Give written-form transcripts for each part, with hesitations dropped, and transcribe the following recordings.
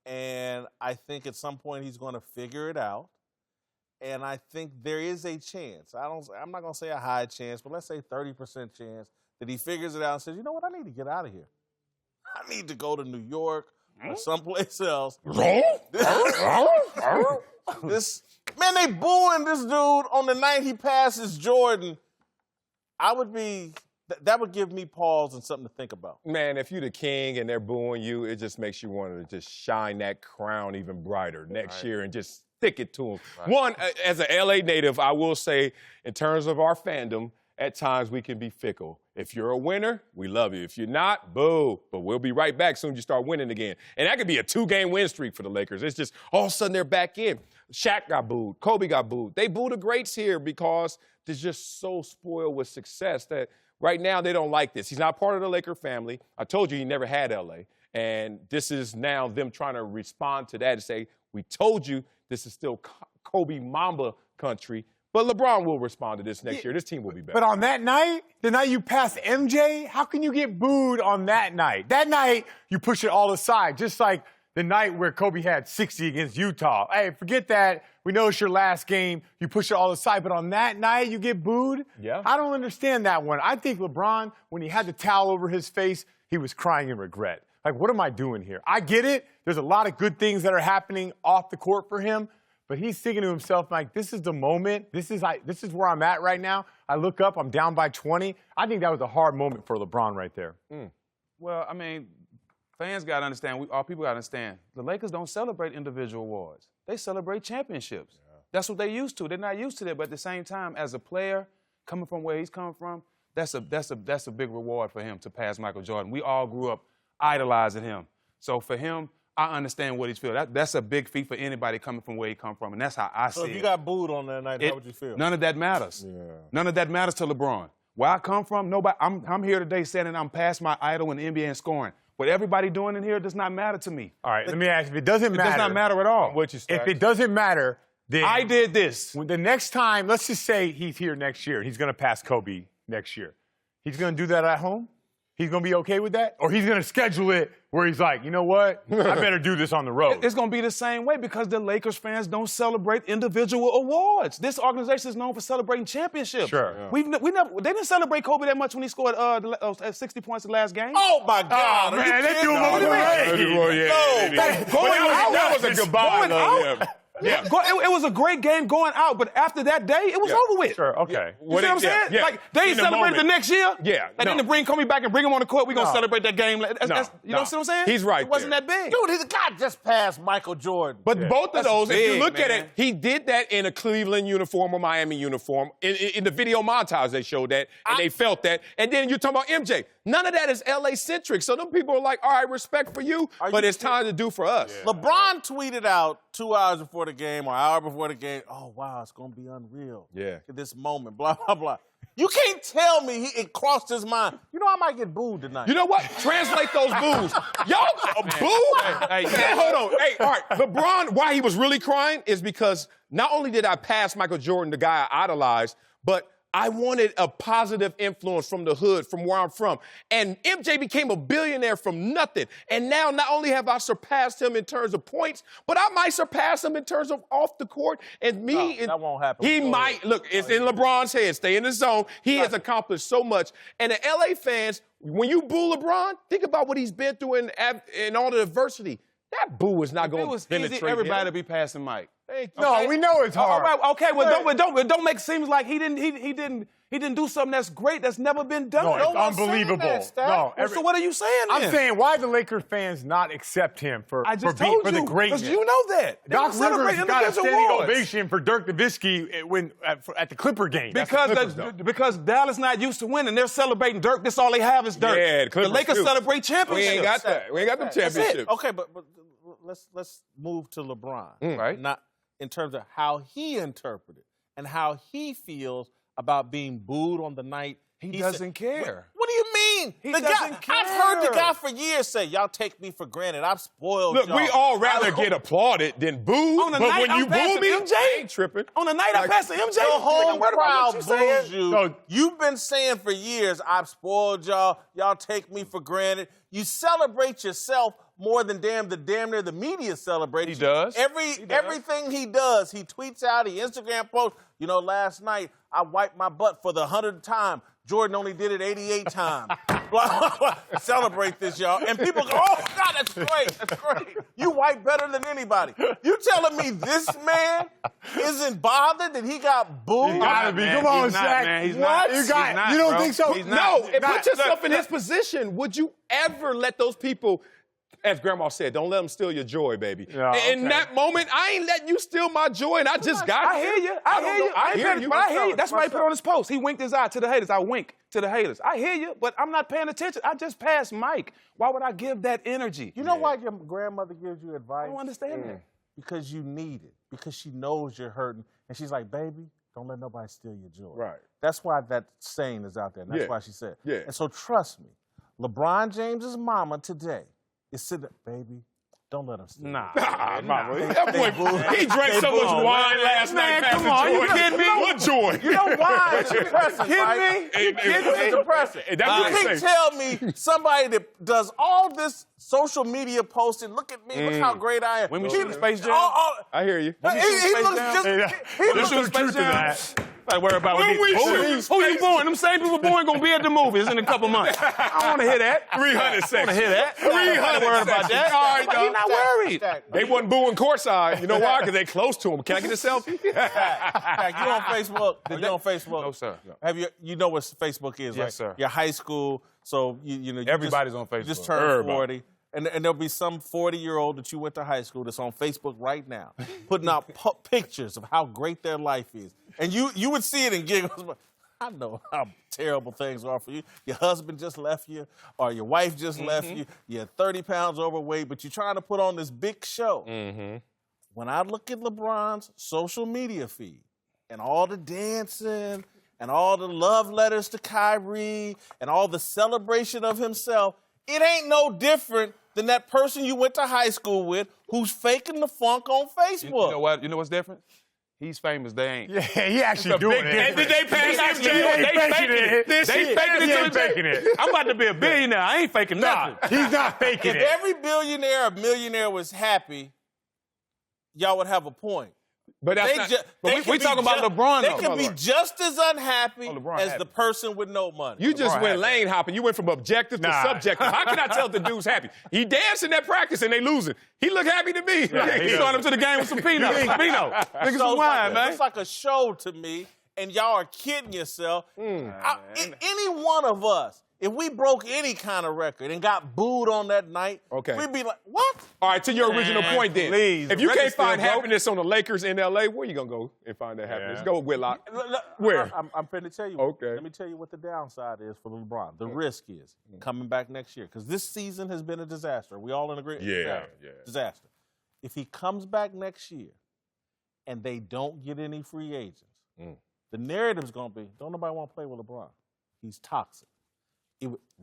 and I think at some point he's going to figure it out. And I think there is a chance. I'm not going to say a high chance, but let's say 30% chance that he figures it out and says, you know what, I need to get out of here. I need to go to New York or someplace else. They booing this dude on the night he passes Jordan. That would give me pause and something to think about. Man, if you're the king and they're booing you, it just makes you want to just shine that crown even brighter next year and just stick it to them. Right. One, as an LA native, I will say, in terms of our fandom, at times we can be fickle. If you're a winner, we love you. If you're not, boo. But we'll be right back soon as you start winning again. And that could be a 2-game win streak for the Lakers. It's just all of a sudden they're back in. Shaq got booed. Kobe got booed. They boo the greats here because they're just so spoiled with success that right now they don't like this. He's not part of the Laker family. I told you he never had L.A. And this is now them trying to respond to that and say, we told you this is still Kobe Mamba country. But LeBron will respond to this next year. This team will be better. But on that night, the night you pass MJ, how can you get booed on that night? That night, you push it all aside, just like the night where Kobe had 60 against Utah. Hey, forget that. We know it's your last game. You push it all aside. But on that night, you get booed? Yeah. I don't understand that one. I think LeBron, when he had the towel over his face, he was crying in regret. Like, what am I doing here? I get it. There's a lot of good things that are happening off the court for him. But he's thinking to himself, like, this is the moment. This is where I'm at right now. I look up, I'm down by 20. I think that was a hard moment for LeBron right there. Well, I mean, fans got to understand, all people got to understand, the Lakers don't celebrate individual awards. They celebrate championships. Yeah. That's what they used to. They're not used to that. But at the same time, as a player, coming from where he's coming from, that's a big reward for him to pass Michael Jordan. We all grew up idolizing him. So for him, I understand what he's feeling. That's a big feat for anybody coming from where he come from, and that's how I see it. So if you got booed on that night, how would you feel? None of that matters. Yeah. None of that matters to LeBron. Where I come from, nobody. I'm here today saying that I'm past my idol in the NBA and scoring. What everybody doing in here does not matter to me. All right, let me ask you, if it doesn't matter. It does not matter at all. If it doesn't matter, then I did this. The next time, let's just say he's here next year, he's going to pass Kobe next year. He's going to do that at home? He's going to be okay with that? Or he's going to schedule it where he's like, you know what? I better do this on the road. It's going to be the same way because the Lakers fans don't celebrate individual awards. This organization is known for celebrating championships. Sure. Yeah. They didn't celebrate Kobe that much when he scored 60 points in the last game. Oh, my God. Oh, man, they threw him over the way. That was a goodbye. Yeah. It was a great game going out, but after that day, it was over with. Sure, okay. You see what I'm saying? Yeah. Like, they celebrated the next year. Yeah. And then to bring Kobe back and bring him on the court, we're going to celebrate that game. You know what I'm saying? He's right. It wasn't that big. Dude, he's got just past Michael Jordan. But both of those, big, if you look at man. it, he did that in a Cleveland uniform or Miami uniform. In the video montage, they showed that, and they felt that. And then you're talking about MJ. None of that is LA-centric. So them people are like, all right, respect for you, but it's time to do for us. Yeah. LeBron tweeted out 2 hours before the game or an hour before the game, oh, wow, it's going to be unreal. Yeah. At this moment, blah, blah, blah. You can't tell me it crossed his mind. You know, I might get booed tonight. You know what? Translate those boos. Y'all boo? Hey, hold on. Hey, all right. LeBron, why he was really crying is because not only did I pass Michael Jordan, the guy I idolized, but I wanted a positive influence from the hood, from where I'm from. And MJ became a billionaire from nothing. And now not only have I surpassed him in terms of points, but I might surpass him in terms of off the court. And me, that won't happen. He might. Look, it's in LeBron's head. Stay in the zone. He has accomplished so much. And the LA fans, when you boo LeBron, think about what he's been through in all the adversity. That boo is not going to penetrate him. Everybody to be passing Mike. No, we know it's hard. All right, okay, well, don't make it seem like he didn't do something that's great that's never been done. No, it's unbelievable. So what are you saying then? I'm saying, why the Lakers fans not accept him for the greatness? Because you know that. Doc Rivers got a standing ovation for Dirk Nowitzki at the Clipper game. Because Dallas not used to winning. They're celebrating Dirk. This all they have is Dirk. Yeah, the Lakers celebrate championships. We ain't got that. We ain't got them championships. Okay, but let's move to LeBron. Right. Not in terms of how he interpreted and how he feels about being booed on the night. He doesn't care. What do you mean? He doesn't care. I've heard the guy for years say, y'all take me for granted. I've spoiled Look, y'all. we all rather get applauded than booed. On the but night when I'm you boo passing me, MJ, I ain't tripping. On the night I passed the MJ, the whole crowd boos boos you. So, You've been saying for years, I've spoiled y'all. Y'all take me for granted. You celebrate yourself more than damn near the media celebrates. He does. Everything he does, he tweets out, he Instagram posts. You know, last night I wiped my butt for the 100th time. Jordan only did it 88 times. Celebrate this, y'all. And people go, oh, God, that's great. That's great. You wipe better than anybody. You telling me this man isn't bothered that he got booed? You gotta be. Come on, Shaq. He's not. You don't think so? No, and put yourself in his position. Would you ever let those people, as Grandma said, don't let them steal your joy, baby. No, in that moment, I ain't letting you steal my joy, and I just got I hear you. I hear you. But I hear you. That's why he put on his post. He winked his eye to the haters. I wink to the haters. I hear you, but I'm not paying attention. I just passed Mike. Why would I give that energy? You know why your grandmother gives you advice? I don't understand that. Because you need it. Because she knows you're hurting. And she's like, baby, don't let nobody steal your joy. Right. That's why that saying is out there. And that's why she said. Yeah. And so trust me, LeBron James's mama today is sitting there, baby, don't let him steal. Nah. That boy, he drank so much wine last night. Come on, you kidding me? What joy? You know why? It's depressing, right? It's depressing. You You can't tell me somebody that does all this social media posting, look at me, look how great I am. When we shoot Space Jam? I hear you. He looks just... He There's some truth to that. Don't worry about When we shoot who you born? Them same people born gonna be at the movies in a couple months. I don't want to hear that. 300 seconds. I want to hear that. 300 worried about that. All right, He's not worried. They wasn't booing courtside. You know why? Because they close to him. Can I get a selfie? Jack, you on Facebook? You on Facebook? No, sir. Have you know what Facebook is, right? Yes, sir. Your high school, so you know. Everybody's on Facebook. You just turned Everybody. 40. And there'll be some 40-year-old that you went to high school that's on Facebook right now, putting out pictures of how great their life is. And you would see it and giggle. I know how terrible things are for you. Your husband just left you, or your wife just left you. You're 30 pounds overweight, but you're trying to put on this big show. When I look at LeBron's social media feed and all the dancing and all the love letters to Kyrie and all the celebration of himself, it ain't no different than that person you went to high school with who's faking the funk on Facebook. You know what? You know what's different? He's famous. They ain't. Yeah, he actually doing it. And did they pass him, He ain't faking it. They ain't faking it. I'm about to be a billionaire. I ain't faking nothing. He's not faking If it. every billionaire or millionaire was happy, y'all would have a point. But that's not, But we talking about LeBron, They though. can be just as unhappy LeBron as happy. the person with no money. you just LeBron went happy. lane hopping. You went from objective to subjective. How can I tell if the dude's happy? He dancing at practice and they losing. He look happy to me. He started him to the game with some peanuts. Niggas some wine, man. It's like a show to me, and y'all are kidding yourself. Any one of us, if we broke any kind of record and got booed on that night, we'd be like, what? All right, to your original point then. please. If you Record can't find still broke. happiness on the Lakers in L.A., where you going to go and find that happiness? Go with Whitlock. Where? I'm finna tell you. Okay. Let me tell you what the downside is for LeBron. The risk is coming back next year, because this season has been a disaster. We all in agreement. Disaster. If he comes back next year and they don't get any free agents, the narrative's going to be, don't nobody want to play with LeBron. He's toxic.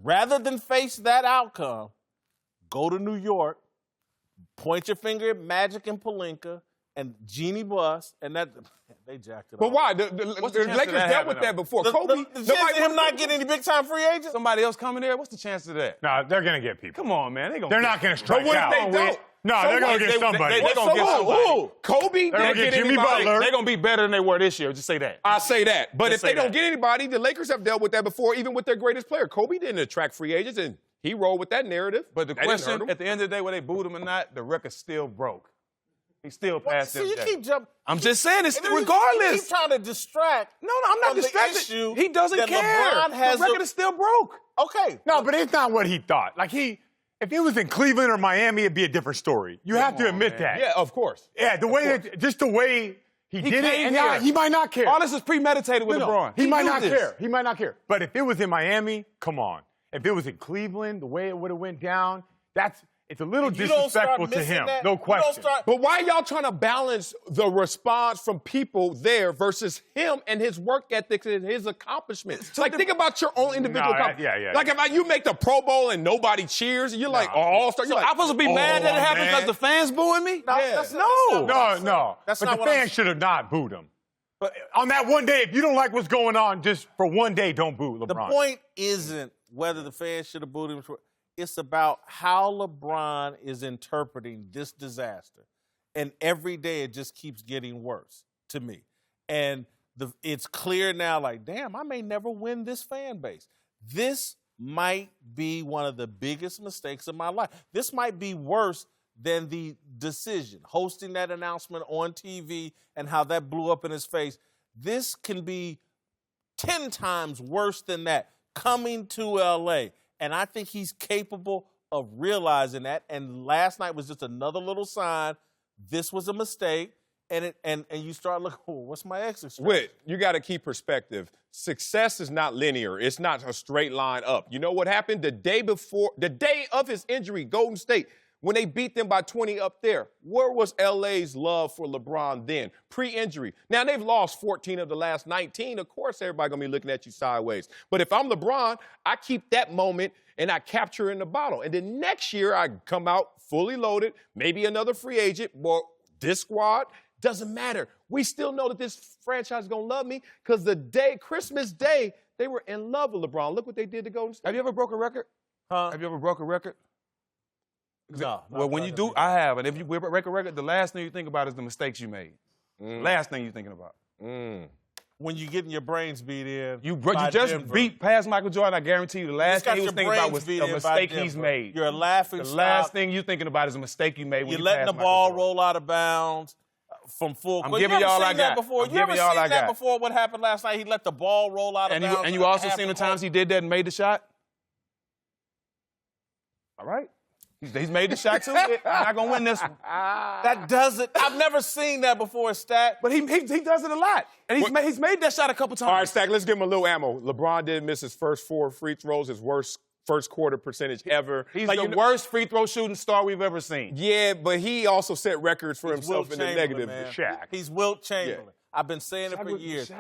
Rather than face that outcome, go to New York, point your finger at Magic and Pelinka and Jeannie Buss, and that they jacked it But off. why? The What's the chance Lakers of that dealt with happening, that before. The Kobe, chance of him not getting any big-time free agents? Somebody else coming there? What's the chance of that? No, they're going to get people. Come on, man. They're not going to strike what if out. they don't? No, they're going to get somebody. They gonna get somebody. Who? Kobe gonna didn't get get Jimmy anybody. Butler. They're going to be better than they were this year. Just say that. I say that. But Just if they say don't that. get anybody, the Lakers have dealt with that before, even with their greatest player. Kobe didn't attract free agents, and he rolled with that narrative. But the That didn't hurt question, him. at the end of the day, whether they booed him or not, the record's still broke. He still passed See, them. you keep jumping. I'm just saying, it's And then regardless. You keep trying to distract. No, I'm not from the distracted. issue He doesn't that care. LeBron has the record is still broke. Okay. No, but it's not what he thought. Like, if it was in Cleveland or Miami, it'd be a different story. You have to admit that. Yeah, of course. Yeah, the way he did it, came and here. he might not care. All this is premeditated with LeBron. He might knew not this. care. He might not care. But if it was in Miami, come on. If it was in Cleveland, the way it would have went down, it's a little You don't start disrespectful to missing him. that, No you don't question. start- But why y'all trying to balance the response from people there versus him and his work ethics and his accomplishments? Like, think about your own individual accomplishments. yeah. Like, if you make the Pro Bowl and nobody cheers, you're like, all-star. You're like, I'm supposed to be mad that it happened because the fans booing me? That's No. That's but not the what I'm fans should have not booed him. But on that one day, if you don't like what's going on, just for one day, don't boo LeBron. The point isn't whether the fans should have booed him. it's about how LeBron is interpreting this disaster. And every day it just keeps getting worse to me. And it's clear now, like, damn, I may never win this fan base. This might be one of the biggest mistakes of my life. This might be worse than the decision, hosting that announcement on TV and how that blew up in his face. This can be 10 times worse than that coming to L.A., and I think he's capable of realizing that. And last night was just another little sign this was a mistake. And you start looking, oh, what's my exit strategy? Whit, you got to keep perspective. Success is not linear. It's not a straight line up. You know what happened? The day of his injury, Golden State, when they beat them by 20 up there, where was LA's love for LeBron then? Pre-injury. Now, they've lost 14 of the last 19. Of course, everybody going to be looking at you sideways. But if I'm LeBron, I keep that moment and I capture it in the bottle. And then next year, I come out fully loaded, maybe another free agent, or this squad. Doesn't matter. We still know that this franchise is going to love me because Christmas Day, they were in love with LeBron. Look what they did to Golden State. Have you ever broke a record? Huh? Have you ever broke a record? No. Well, when you do, I have. And if you break a record, the last thing you think about is the mistakes you made. Last thing you're thinking about. When you're getting your brains beat in. You just beat past Michael Jordan. I guarantee you the last thing he was thinking about was a mistake he's made. You're a laughing The stock. last thing you're thinking about is a mistake you made when You're letting the ball roll out of bounds from full court. I'm giving y'all I got. You ever seen that before? What happened last night? He let the ball roll out of bounds. And you also seen the times he did that and made the shot? All right. He's made the shot too. I'm not going to win this one. That doesn't. I've never seen that before, Stack. But he does it a lot. And he's made that shot a couple times. All right, Stack, let's give him a little ammo. LeBron did miss his first 4 free throws, his worst first quarter percentage ever. He's the worst free throw shooting star we've ever seen. Yeah, but he also set records for himself in the negative. Man. Shaq. He's Wilt Chamberlain. Yeah. I've been saying it for years.